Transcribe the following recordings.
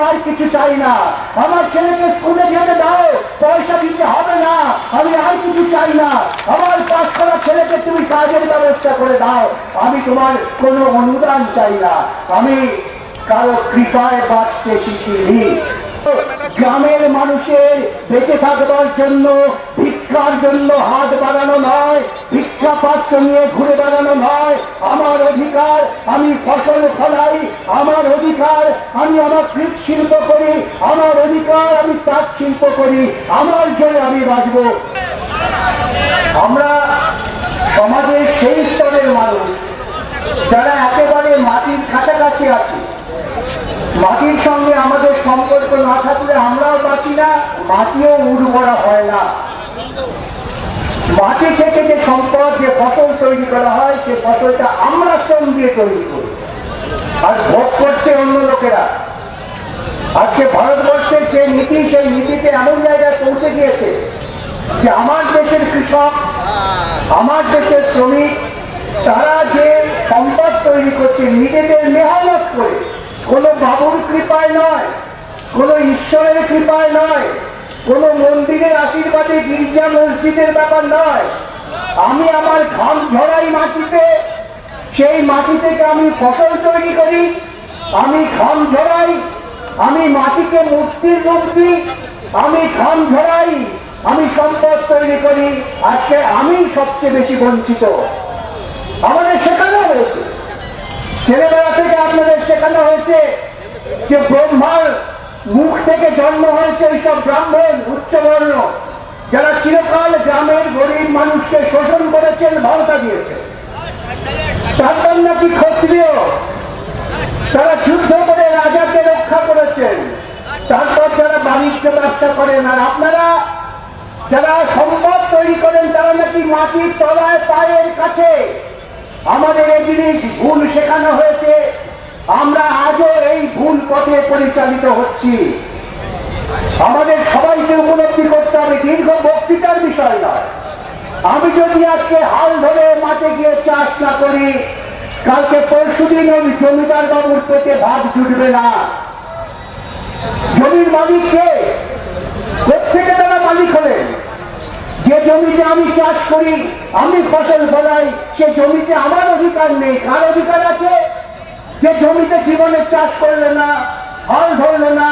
আর কিছু চাই না। আমার ছেলেকে স্কুলে যেতে দাও, পয়সা দিতে হবে না, আমি আর কিছু চাই না। আমার পাশ করা ছেলেকে তুমি কাজের ব্যবস্থা করে দাও, আমি তোমার কোনো অনুদান চাই না। আমি কারো কৃপায় বাঁচতে শিখিনি। গ্রামের মানুষের বেঁচে থাকবার জন্য ভিক্ষার জন্য হাত বাড়ানো নয়, ভিক্ষা পাত্র নিয়ে ঘুরে বেড়ানো নয়। আমার অধিকার আমি ফসল ফলাই, আমার অধিকার আমি আমার কৃষি শিল্প করি, আমার অধিকার আমি তাঁত শিল্প করি, আমার জন্য আমি বাঁচব। আমরা সমাজের সেই স্তরের মানুষ যারা একেবারে মাটির কাছাকাছি আছে। মাটির সঙ্গে আমাদের সম্পর্ক না থাকলে আমরাও বাঁচি না, মাটিও উর্বরা হয় না। মাটি থেকে যে সম্পদ, যে ফসল তৈরি করা হয়, সে ফসলটা আমরা শ্রম দিয়ে তৈরি করি, আর ভোগ করছে অন্য লোকেরা। আজকে ভারতবর্ষের যে নীতি, সেই নীতিতে এমন জায়গায় পৌঁছে গিয়েছে যে আমার দেশের কৃষক, আমার দেশের শ্রমিক, তারা যে সম্পদ তৈরি করছে নিজেদের মেহনত করে, কোনো বাবুর কৃপায় নয়, কোনো ঈশ্বরের কৃপায় নয়, কোনো মন্দিরের আশীর্বাদে, গির্জা মসজিদের ব্যাপার নয়। আমি আমার ঘাম ঝরাই মাটিতে, সেই মাটি থেকে আমি ফসল তৈরি করি, আমি ঘাম ঝরাই, আমি মাটিকে মূর্তির রূপ দিই, আমি ঘাম ঝরাই, আমি সম্পদ তৈরি করি। আজকে আমি সবচেয়ে বেশি বঞ্চিত। আমাদের শেখানো হয়েছে, ছেলেবেলা থেকে আপনাদের শেখানো হয়েছে যে ব্রহ্মার মুখ থেকে জন্ম হয়েছে এইসব ব্রাহ্মণ, উচ্চবর্ণ, যারা চিরকাল গ্রামের গরিব মানুষকে শোষণ করেছেন, ভাওতা দিয়েছে। তারপর নাকি ক্ষত্রিয়, তারা যুদ্ধ করে রাজাকে রক্ষা করেছেন। তারপর যারা বাণিজ্য ব্যবসা করেন, আর আপনারা যারা সম্পদ তৈরি করেন, তারা নাকি মাটির তলায় পায়ের কাছে। আমাদের এই জিনিস ভুল শেখানো হয়েছে, আমরা আজও এই ভুল পথে পরিচালিত হচ্ছি। আমাদের সবাইকে উপলব্ধি করতে হবে, দীর্ঘ বক্তৃতার বিষয় নয়। আমি যদি আজকে হাল ধরে মাঠে গিয়ে চাষ না করি, কালকে পরশুদিন ওই জমিদার বাবুর পেটে ভাত জুটবে না। জমির মালিককে কোত্থেকে তারা মালিক হলেন? যে জমিতে আমি চাষ করি, আমি ফসল ফলাই, সে জমিতে আমার অধিকার নেই। কার অধিকার আছে? যে জমিতে জীবনে চাষ করলে না, হাল ধরলে না,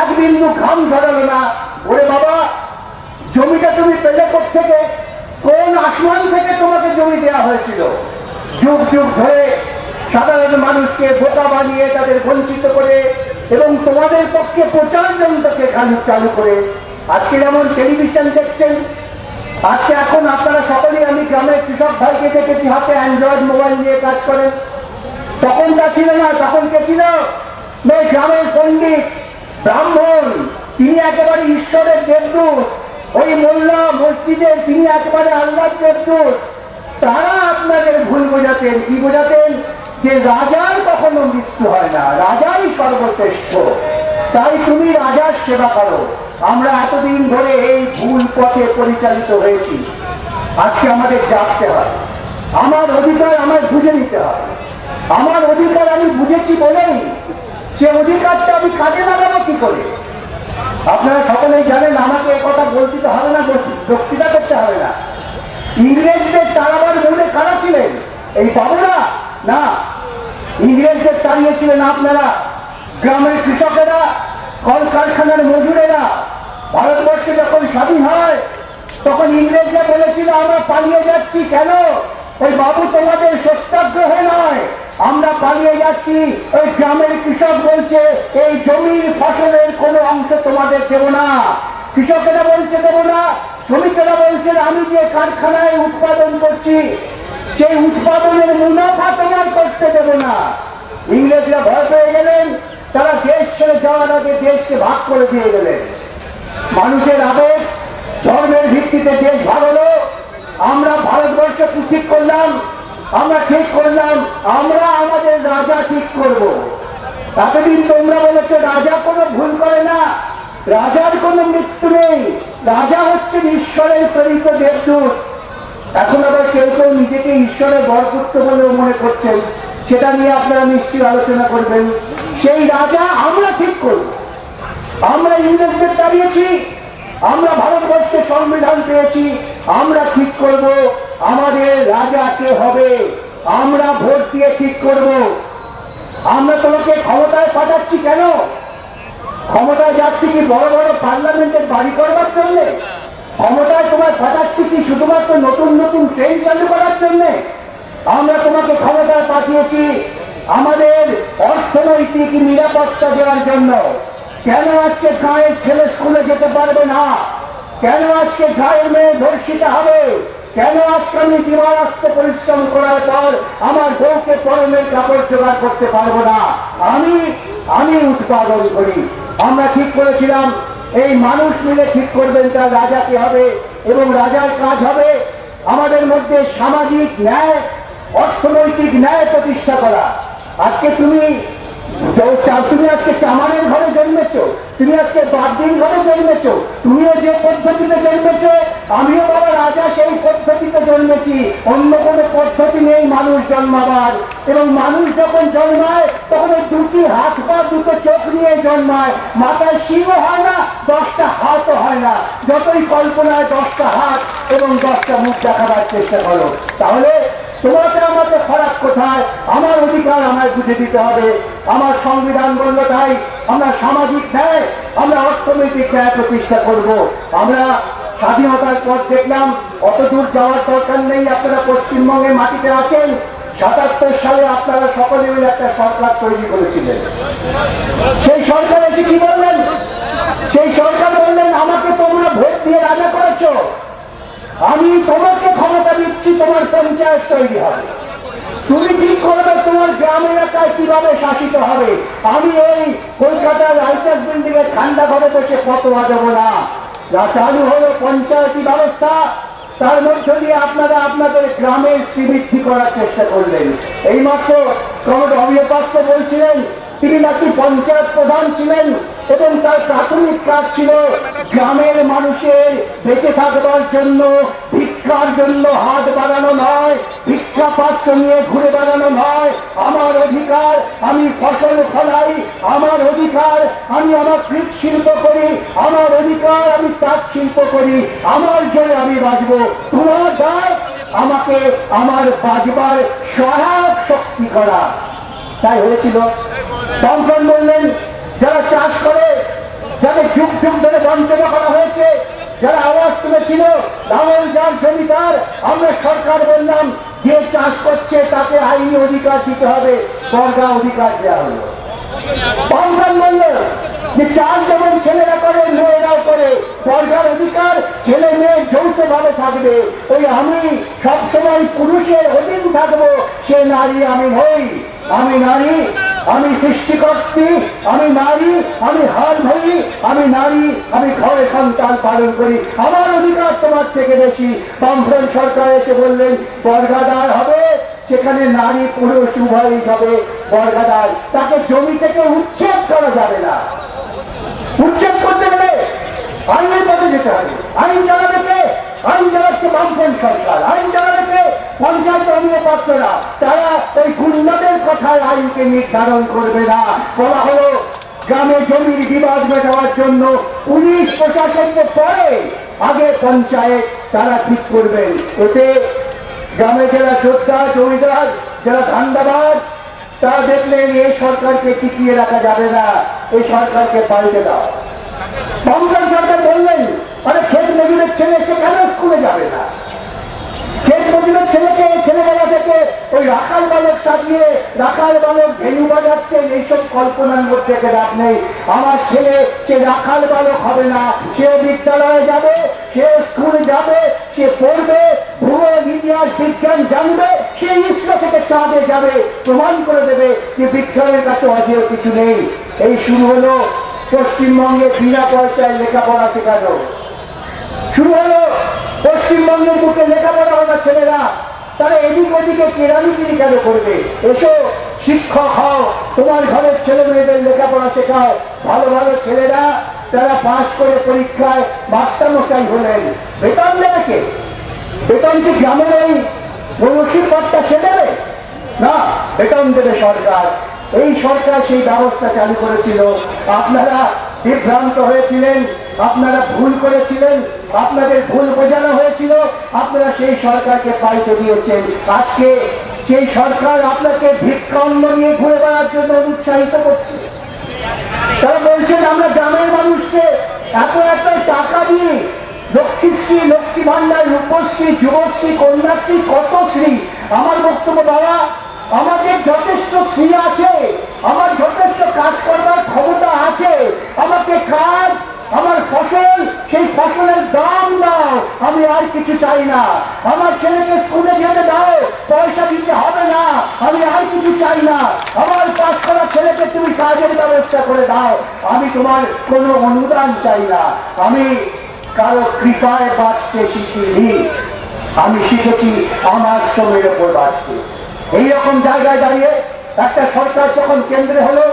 এক বিন্দু ঘাম ঝরালো না, ওরে বাবা, জমিটা তুমি পেলে কোত্থেকে? কোন আসমান থেকে তোমাকে জমি দেওয়া হয়েছিল? যুগ যুগ ধরে সাধারণ মানুষকে বোকা বানিয়ে তাদের বঞ্চিত করে, এবং তোমাদের পক্ষে প্রচার যন্ত্রকে চালু করে আজকে যেমন টেলিভিশন দেখছেন। আজকে এখন আপনারা সকলেই, আমি গ্রামের কৃষক ভাইকে দেখেছি হাতে অ্যান্ড্রয়েড মোবাইল নিয়ে কাজ করেন। তখন তা ছিল না। তখন কে ছিল? গ্রামের পণ্ডিত ব্রাহ্মণ, তিনি একেবারে ঈশ্বরের দেবদূত। ওই মোল্লা মসজিদের, তিনি একেবারে আল্লাহর দেবদূত। তারা আপনাদের ভুল বোঝাতেন। কি বোঝাতেন? যে রাজার কখনো মৃত্যু হয় না, রাজাই সর্বশ্রেষ্ঠ, তাই তুমি রাজার সেবা করো। আমরা এতদিন ধরে এই ভুল পথে পরিচালিত হয়েছি। আজকে আমাদের জানতে হয়, আমার অধিকার আমার বুঝে নিতে হয়। আমার অধিকার আমি বুঝেছি বলেই সে অধিকারটা আমি কাজে লাগাবো কি করে? আপনারা সকলেই জানেন, আমাকে কথা বলতে তো হবে না, বক্তৃতা করতে হবে না। ইংরেজদের তাড়াবার মূলে কারা ছিলেন? এই বাবুরা না, ইংরেজদের তাড়িয়েছিলেন আপনারা, গ্রামের কৃষকেরা, কলকারখানার মজুরেরা। ভারতবর্ষে যখন স্বাধীন হয়, তখন ইংরেজরা বলেছিল আমরা পালিয়ে যাচ্ছি। কেন? ওই বাবু তোমাদের সত্যাগ্রহ নয়, আমরা পালিয়ে যাচ্ছি। ওই গ্রামের কৃষক বলছে এই জমির ফসলের কোনো অংশ তোমাদের দেব না। কৃষকেরা বলছে দেব না, শ্রমিকেরা বলছেন আমি যে কারখানায় উৎপাদন করছি, সেই উৎপাদনের মুনাফা তোমার করতে দেব না। ইংরেজরা ভয় পেয়ে গেলেন, তারা দেশ ছেড়ে যাওয়ার আগে দেশকে ভাগ করে দিয়ে গেলেন। মানুষের আবেগ, ধর্মের ভিত্তিতে দেশ ভাগ হলো। আমরা ভারতবর্ষে ঠিক করলাম, আমরা ঠিক করলাম আমরা আমাদের রাজা ঠিক করব। এতদিন তোমরা বলেছো রাজা কোনো ভুল করে না, রাজার কোনো মৃত্যু নেই, রাজা হচ্ছেন ঈশ্বরের প্রেরিত দেবদূত। এখন আবার কেউ কেউ নিজেকে ঈশ্বরের বরপুত্র বলেও মনে করছেন, সেটা নিয়ে আপনারা নিশ্চয়ই আলোচনা করবেন। সেই রাজা আমরা ঠিক করব। আমরা ইংরেজদের দাঁড়িয়েছি, আমরা ভারতবর্ষের সংবিধান পেয়েছি, আমরা ঠিক করব আমাদের রাজা কে হবে, আমরা ভোট দিয়ে ঠিক করব। আমরা তোমাকে ক্ষমতায় পাঠাচ্ছি কেন? ক্ষমতায় যাচ্ছি কি বড় বড় পার্লামেন্টের বাড়ি করবার জন্য? ক্ষমতায় তোমায় পাঠাচ্ছি কি শুধুমাত্র নতুন নতুন ট্রেন চালু করার জন্য? আমরা তোমাকে ক্ষমতায় পাঠিয়েছি আমাদের অর্থনৈতিক নিরাপত্তা দেওয়ার জন্য। কেন আজকে গাঁয়ের ছেলে স্কুলে যেতে পারবে না? কেন আজকে গাঁয়ের মেয়ে ধর্ষিত হবে? কেন আজকে আমি দিবারাত্র পরিশ্রম করার পর আমার বউকে পরনের কাপড় জোগাড় করতে পারবো না? আমি উৎপাদন করি। আমরা ঠিক করেছিলাম এই মানুষ মিলে ঠিক করবেন তার রাজা কি হবে, এবং রাজার কাজ হবে আমাদের মধ্যে সামাজিক ন্যায়, অর্থনৈতিক ন্যায় প্রতিষ্ঠা করা। আজকে তুমি আজকে চামারের ঘরে জন্মেছো, তুমি আজকে বাদ্যির ঘরে জন্মেছো, তুমিও যে পদ্ধতিতে জন্মেছো, আমিও বাবা রাজা সেই পদ্ধতিতে জন্মেছি। অন্য কোনো পদ্ধতি নেই মানুষ জন্মাবার। এবং মানুষ যখন জন্মায় তখন ওই দুটি হাত পা দুটো চোখ নিয়ে জন্মায়, মাথায় শিং হয় না, 10টা হাতও হয় না। যতই কল্পনায় 10টা হাত এবং 10টা মুখ দেখাবার চেষ্টা করো, তাহলে তোমাকে আমাকে ফারাক কোথায়? আমার অধিকার আমায় বুঝে দিতে হবে। আমার সংবিধান বলল তাই আমরা সামাজিক ন্যায়, আমরা অর্থনৈতিক ন্যায় প্রতিষ্ঠা করব। আমরা স্বাধীনতার পর দেখলাম অত দূর যাওয়ার দরকার নেই, আপনারা পশ্চিমবঙ্গের মাটিতে আছেন। ৭৭ সালে আপনারা সকলে মিলে একটা সরকার তৈরি করেছিলেন। সেই সরকার এসে কি বললেন? সেই সরকার বললেন আমাকে তোমরা ভোট দিয়ে রাজা করেছো, আমি তোমাকে ক্ষমতা দিচ্ছি, তোমার পঞ্চায়েত তৈরি হবে, তুমি ঠিক করবে তোমার গ্রাম এলাকায় কিভাবে শাসিত হবে। আমি এই কলকাতার রাইটার্স বিল্ডিং এর ঠান্ডা ঘরে বসে ফতোয়া দেবো না। যা চালু হলো পঞ্চায়েতি ব্যবস্থা, তার মধ্য দিয়ে আপনারা আপনাদের গ্রামের শ্রীবৃদ্ধি করার চেষ্টা করলেন। এইমাত্র অমিয় পাত্র বলছিলেন তিনি নাকি পঞ্চায়েত প্রধান ছিলেন এবং তার প্রাথমিক কাজ ছিল গ্রামের মানুষের বেঁচে থাকবার জন্য, ভিক্ষার জন্য হাত বাড়ানো নয়, ভিক্ষা পাত্র নিয়ে ঘুরে বেড়ানো নয়। আমার অধিকার আমি ফসল ফলাই, আমার অধিকার আমি আমার কৃষি শিল্প করি, আমার অধিকার আমি তাঁত শিল্প করি, আমার জন্য আমি বাঁচব। তোমার দায় আমাকে আমার বাঁচবার সহায়ক শক্তি করা। তাই হয়েছিল। তখন বললেন যারা চাষ করে, যাদের যুগ যুগ ধরে বঞ্চনা করা হয়েছে, যারা আওয়াজ তুলেছিল লাঙল যার জমিদার, আমরা সরকার বললাম যে চাষ করছে তাকে আইনি অধিকার দিতে হবে, বর্গা অধিকার দেওয়া হলো। তখন বলল যে চাষ যেমন ছেলেরা করে মেয়েরাও করে, বর্গার অধিকার ছেলে মেয়ে যৌথভাবে থাকবে। ওই আমি সবসময় পুরুষের অধীন থাকবো, সে নারী আমি নই। আমি নারী, আমি সৃষ্টিকর্ত্রী, আমি নারী, আমি হাল ধরি, আমি নারী, আমি ঘরে সন্তান পালন করি, আমার অধিকার তোমার থেকে বেশি। বামফ্রন্ট সরকার এসে বললেন বর্গাদার হবে, সেখানে নারী পুরুষ উভয়ই হবে বর্গাদার। তাকে জমি থেকে উচ্ছেদ করা যাবে না। উচ্ছেদ করতে গেলে আইনের পথে যেতে হবে। আইন চালাবে কে? আইন চালাচ্ছে বামফ্রন্ট সরকার, আইন চালাবে কে? পঞ্চায়েত অমিয় পাত্ররা। তারা ওই গুন্ডাদের কথায় আইনকে নির্ধারণ করবে না। বলা হলো গ্রামে জমির বিবাদ মেটাবার জন্য পুলিশ প্রশাসনকে পরে, আগে পঞ্চায়েত তারা ঠিক করবেন। এতে গ্রামে যারা যোদ্ধা জমিদার, যারা ধান্দাবাজ, তারা দেখলেন এই সরকারকে টিকিয়ে রাখা যাবে না, এই সরকারকে পাল্টে দাও। বামফ্রন্ট সরকার বললেন আরে ক্ষেত মজুরের ছেলে সে কেন স্কুলে যাবে না? ক্ষেত মজুরের ছেলেকে ছেলেবেলা থেকে ওই রাখাল বালক সাজিয়ে রাখাল বালক ভেনু বাজাচ্ছেন, এইসব কল্পনার মধ্যে লাভ নেই। আমার ছেলে সে রাখাল বালক হবে না, সেও বিদ্যালয়ে যাবে, সেও স্কুলে যাবে, সে পড়বে, ভূগোল ইতিহাস বিজ্ঞান জানবে, সে ইসরো থেকে চাঁদে যাবে, প্রমাণ করে দেবে যে বিজ্ঞানের কাছে অজেয় কিছু নেই। এই শুরু হলো পশ্চিমবঙ্গে বিনা পয়সায় লেখাপড়া শেখানো। শুরু হলো পশ্চিমবঙ্গের বুকে লেখাপড়া হওয়া ছেলেরা, তারা এদিক ওদিকে কেরানিগিরি কেন করবে? এসো শিক্ষক হও, তোমার ঘরের ছেলে মেয়েদের লেখাপড়া শেখাও। ভালো ভালো ছেলেরা তারা পাশ করে পরীক্ষায় মাস্টারমশাই হলেন, বেতন দেবে কে? বেতন কি গ্রামের ওই মনসির পদটা সে দেবে না? বেতন দেবে সরকার। এই সরকার সেই ব্যবস্থা চালু করেছিল। আপনারা বিভ্রান্ত হয়েছিলেন, আপনারা ভুল করেছিলেন, আপনাদের ভুল বোঝানো হয়েছিল, আপনারা সেই সরকারকে পাল্টে দিয়েছেন। আজকে সেই সরকার আপনাকে ভিক্ষান্ন নিয়ে ঘুরে বেড়ার জন্য উৎসাহিত করছে। তারা বলছেন আমরা গ্রামের মানুষকে এত টাকা দিয়ে লক্ষ্মীশ্রী, লক্ষ্মী ভান্ডার, রূপশ্রী, যুবশ্রী, কন্যাশ্রী, কত শ্রী। আমার বক্তব্য বাবা, আমাদের যথেষ্ট শ্রী আছে, আমার যথেষ্ট কাজ করবার ক্ষমতা আছে। আমাকে কাজ, আমার ফসল, সেই ফসলের দাম দাও, আমি আর কিছু চাই না। আমার ছেলেকে স্কুলে যেতে দাও, পয়সা দিতে হবে না, আমি আর কিছু চাই না। আমার পাশ করা ছেলেকে তুমি কাজের ব্যবস্থা করে দাও, আমি তোমার কোনো অনুদান চাই না। আমি কারো কৃপায় বাঁচতে শিখিনি, আমি শিখেছি আমার শ্রমের উপর বাঁচতে। এইরকম জায়গায় দাঁড়িয়ে একটা সরকার যখন কেন্দ্রে হলো,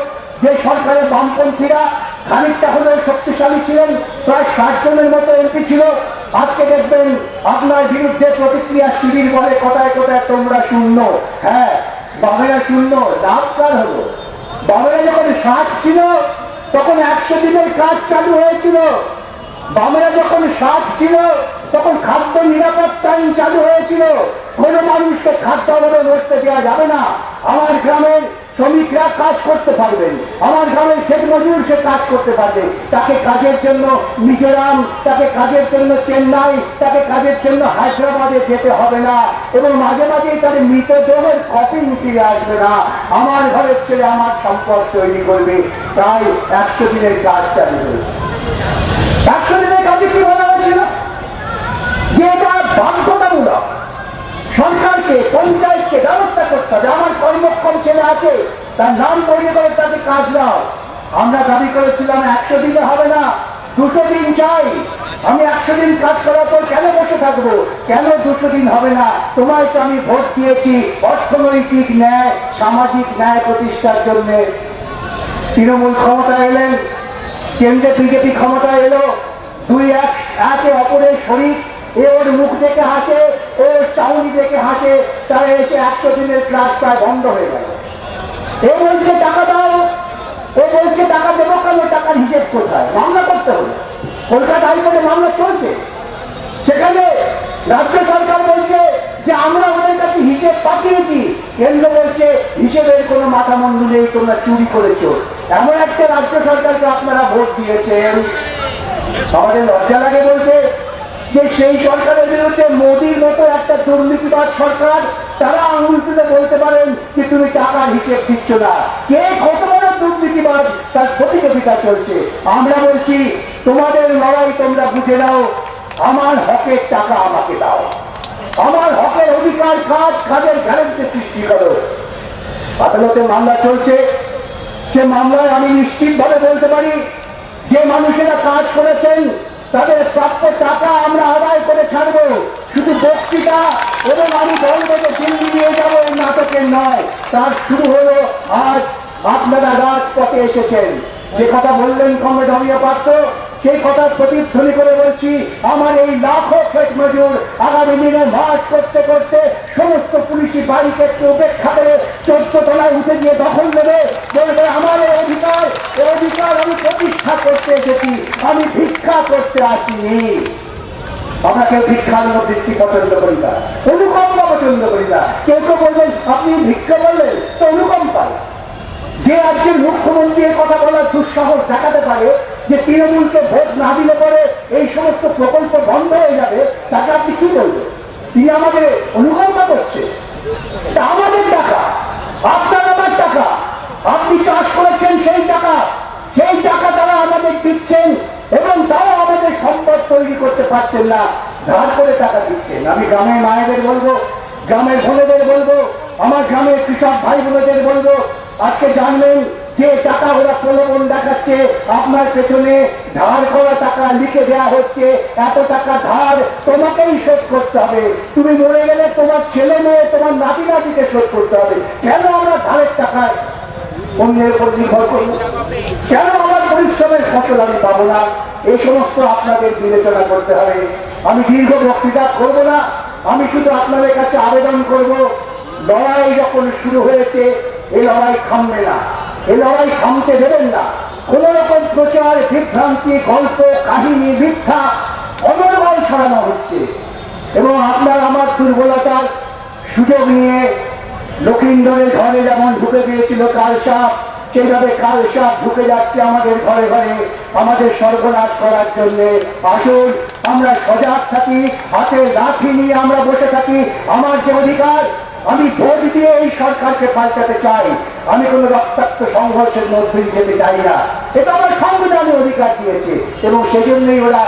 যে সরকারের বামপন্থীরা খানিকটা হলেও শক্তিশালী ছিলেন, প্রায় 60 জনের মতো এমপি ছিল, আজকে দেখবেন আপনার বিরুদ্ধে প্রতিক্রিয়া শিবির বলে কথায় কথায় তোমরা শূন্য। হ্যাঁ, বামেরা শূন্য, লাভ কার হলো? বামেরা যখন 60 ছিল তখন 100 দিনের কাজ চালু হয়েছিল। বামেরা যখন 60 ছিল তখন খাদ্য নিরাপত্তা আইন চালু হয়েছিল। কোন মানুষকে খাদ্য অবদান করতে দেওয়া যাবে না। আমার গ্রামের শ্রমিকরা কাজ করতে পারবেন, আমার গ্রামের ক্ষেত মজুর সে কাজ করতে পারবে। তাকে কাজের জন্য মিজোরাম, তাকে কাজের জন্য চেন্নাই, তাকে কাজের জন্য হায়দ্রাবাদে যেতে হবে না, এবং মাঝে মাঝেই তাদের মৃতদেহের কপি ফিরে আসবে না। আমার ঘরের ছেলে আমার সম্পদ তৈরি করবে। তাই 100 দিনের কাজ চালু হয়েছে। 100 দিনের কাজে কি বলা হয়েছিল? যে এটা বাধ্যতামূলক, সরকারকে, পঞ্চায়েতকে ব্যবস্থা করতে হবে। আমার কর্মক্ষম ছেলে আছে, তার নাম তৈরি করে তাকে কাজ দাও। আমরা দাবি করেছিলাম 100 দিনে হবে না, 200 দিন চাই। আমি 100 দিন কাজ করার পর কেন বসে থাকবো? কেন 200 দিন হবে না? তোমায় তো আমি ভোট দিয়েছি অর্থনৈতিক ন্যায়, সামাজিক ন্যায় প্রতিষ্ঠার জন্য। তৃণমূল ক্ষমতা এলেন, কেন্দ্রে বিজেপি ক্ষমতা এলো, দুই একে অপরের শরীর। এ ওর মুখ দেখে হাসে, ওর চাউনি দেখে হাসে, তারা এসে 100 দিনের ক্লাস প্রায় বন্ধ হয়ে গেল। এ বলছে টাকা দাও, ও বলছে টাকা দেবো কেন, টাকার হিসেব কোথায়? মামলা করতে হবে। কলকাতা হাইকোর্টে মামলা চলছে। সেখানে রাজ্য সরকার বলছে যে আমরা ওদের কাছে হিসেব পাঠিয়েছি, কেন্দ্র বলছে হিসেবের কোনো মাথা মুন্ডু নেই, তোমরা চুরি করেছো। এমন একটা রাজ্য সরকারকে আপনারা ভোট দিয়েছেন। আমাদের লজ্জা লাগে বলতে যে সেই সরকারের বিরুদ্ধে মোদির মতো একটা দুর্নীতিবাদ সরকার, তারা আঙুল তুলে বলতে পারেন যে তুমি টাকার হিসেব দিচ্ছ না। কে কত বড় দুর্নীতিবাদ তার প্রতিযোগিতা চলছে। আমরা বলছি তোমাদের লড়াই তোমরা বুঝে নাও, আমার হকের টাকা আমাকে দাও, আমার হকের অধিকার কাজ, কাজের গ্যারান্টি সৃষ্টি করো। আদালতে মামলা চলছে, সে মামলায় আমি নিশ্চিতভাবে বলতে পারি যে মানুষেরা কাজ করেছেন তাদের প্রাপ্য টাকা আমরা আদায় করে ছাড়বো। শুধু বক্তৃতা এবং আমি বলবো যে দিল্লি নিয়ে যাবো, এই নাটকের নয়। তার শুরু হলো আজ। আপনারা রাজপথে এসেছেন, যে কথা বললেন কমরেড অমিয় পাত্র, সেই কথার প্রতিধ্বনি করে বলছি, আমার এই লাখো ক্ষেত মজুর আগামী দিনে মার্চ করতে করতে সমস্ত পুলিশি বাড়িকে উপেক্ষা করে 14 তলায় উঠে গিয়ে দখল নেবে, বলবে আমার এই অধিকার, এই অধিকার আমি প্রতিষ্ঠা করতে এসেছি, আমি ভিক্ষা করতে আসিনি। আমরা কেউ ভিক্ষার বৃত্তি পছন্দ করি না, অনুকম্পা পছন্দ করি না। কেউ কেউ বলবেন আপনি ভিক্ষা বললেন তো অনুকম্পায়। যে রাজ্যের মুখ্যমন্ত্রী এই কথা বলার দুঃসাহস দেখাতে পারে যে তৃণমূলকে ভোট না দিলে পরে এই সমস্ত প্রকল্প বন্ধ হয়ে যাবে, তাকে আপনি কি বলবেন? তিনি আমাদের অনুকম্পা করছে। আমাদের টাকা, আপনার আমার টাকা, আপনি চাষ করেছেন সেই টাকা, সেই টাকা তারা আমাদের দিচ্ছেন, এবং তারা আমাদের সম্পদ তৈরি করতে পারছেন না, ধার করে টাকা দিচ্ছেন। আমি গ্রামের মায়েদের বলবো, গ্রামের বোনেদের বলবো, আমার গ্রামের কৃষক ভাই বোনেদের বলবো, আজকে জানলেন যে টাকা ওরা প্রলোভন দেখাচ্ছে, আপনার পেছনে ধার করা টাকা লিখে দেওয়া হচ্ছে, এত টাকা ধার তোমাকেই শোধ করতে হবে, তুমি মরে গেলে তোমার ছেলে মেয়ে, তোমার নাতি নাতিকে শোধ করতে হবে। কেন আমরা ধারের টাকায় অন্যের উপর নির্ভর করব? কেন আমার পরিশ্রমের ফসল আমি পাবো না? এই সমস্ত আপনাদের বিবেচনা করতে হবে। আমি দীর্ঘ বক্তৃতা করব না, আমি শুধু আপনাদের কাছে আবেদন করব, লড়াই যখন শুরু হয়েছে এই লড়াই থামবে না, এই লড়াই থামতে দেবেন না। কোন রকম প্রচার, বিভ্রান্তি, গল্প, কাহিনী, মিথ্যা অনর্গল ছড়ানো হচ্ছে এবং আপনার আমার দুর্বলতার সুযোগ নিয়ে লক্ষিন্দরের ঘরে যেমন ঢুকে গিয়েছিল কালসাপ, সেইভাবে কালসাপ ঢুকে যাচ্ছে আমাদের ঘরে ঘরে আমাদের সর্বনাশ করার জন্য। আসুন আমরা সজাগ থাকি, হাতে লাঠি নিয়ে আমরা বসে থাকি। আমার যে অধিকার, আমি ভোট দিয়ে এই সরকারকে পাল্টাতে চাই, আমি কোনো রক্তাক্ত সংঘর্ষের মধ্যে যেতে চাই না। এটা আমার সংবিধানের অধিকার দিয়েছে এবং সেজন্যই ওরা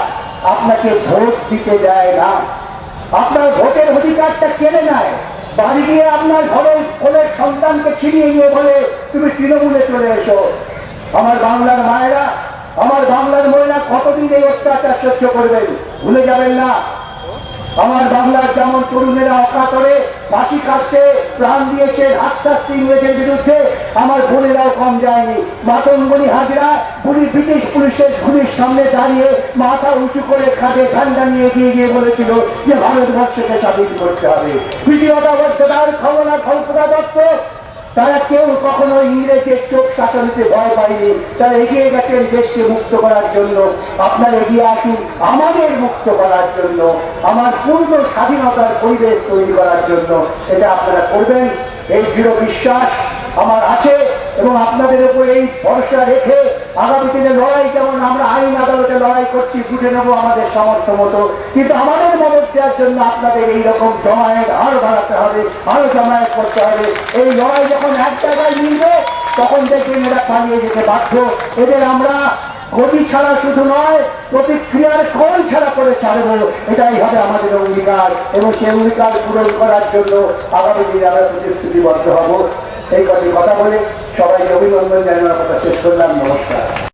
আপনাকে ভোট দিতে দেয় না। আপনার ভোটের অধিকারটা কেড়ে নেয়, বাড়ি গিয়ে আপনার ঘরের কোলের সন্তানকে ছিনিয়ে নিয়ে বলে তুমি তৃণমূলে চলে এসো। আমার বাংলার মায়েরা, আমার বাংলার মহিলা কতদিন এই অত্যাচার সহ্য করবেন? ভুলে যাবেন না। আমার বাংলার যেমন তরুণেরা অকাতরে ফাঁসি কাটতে প্রাণ দিয়েছে আস্তে আস্তে ইংরেজের বিরুদ্ধে, আমার বোনেরাও কম যায়নি। মাতঙ্গনি হাজরা ব্রিটিশ পুলিশের গুলির সামনে দাঁড়িয়ে মাথা উঁচু করে খাটে ঠান্ডা নিয়ে এগিয়ে গিয়ে বলেছিল যে ভারতবর্ষকে স্বাধীন করতে হবে। তৃতীয়তা বর্ষদার ক্ষমতা কল্পনা দত্ত, তারা কেউ কখনো ইংরেজের চোখ শাসনকে ভয় পায়নি। তারা এগিয়ে গেছেন দেশকে মুক্ত করার জন্য। আপনারা এগিয়ে আসুন আমাদের মুক্ত করার জন্য, আমার পূর্ণ স্বাধীনতার পরিবেশ তৈরি করার জন্য। এটা আপনারা করবেন, এই দৃঢ় বিশ্বাস আমার আছে এবং আপনাদের উপর এই ভরসা রেখে আগামী দিনে লড়াই, যেমন আমরা আইন আদালতে লড়াই করছি, বুঝে নেবো আমাদের সামর্থ্য মতো, কিন্তু আমাদের মদত দেওয়ার জন্য আপনাদের এইরকম জমায়েত আরো বাড়াতে হবে, আরো জমায়েত করতে হবে। এই লড়াই যখন এক জায়গায় মিলবে তখন দেখবেন এরা পালিয়ে যেতে বাধ্য। এদের আমরা গতি ছাড়া শুধু নয়, প্রতিক্রিয়ার কল ছাড়া করে ছাড়ব, এটাই হবে আমাদের অঙ্গীকার এবং সেই অঙ্গীকার পূরণ করার জন্য আগামী দিনে আমরা প্রতিশ্রুতিবদ্ধ হব। এই কথা বলে সবাইকে অভিনন্দন জানানোর কথা শেষ করলাম। নমস্কার।